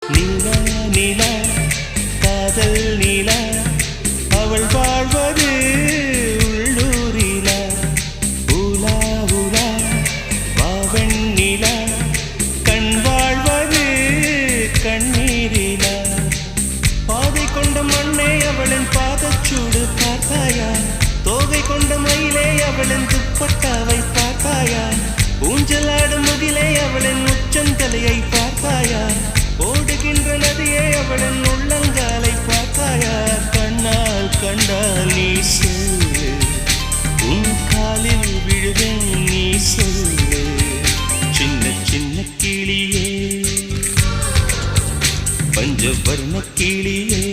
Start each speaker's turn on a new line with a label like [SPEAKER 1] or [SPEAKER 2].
[SPEAKER 1] நீலா நீலா காதல் நீலா அவள் வாழ்வது உள்ளூரிலா ஊலா ஊலா வாவன் நீலா கண் வாழ்வது கண்ணீரிலா பாதை கொண்ட மண்ணே அவளின் பாதச்சூடு பார்த்தாயா தோகை கொண்ட மயிலே அவளின் துப்பட்டாவை பார்த்தாயா ஊஞ்சலாடும் முகிலே அவளின் உச்சந்தலையை பார்த்தாயா ஓடுகின்ற நதியே அவளின் உள்ளங்காலை பார்த்தாயா கண்ணால் கண்டால் நீ சொல்லு உன் காலில் விழுவேன் நீ சொல்லு சின்ன சின்ன கிளியே பஞ்சவர்ண கிளியே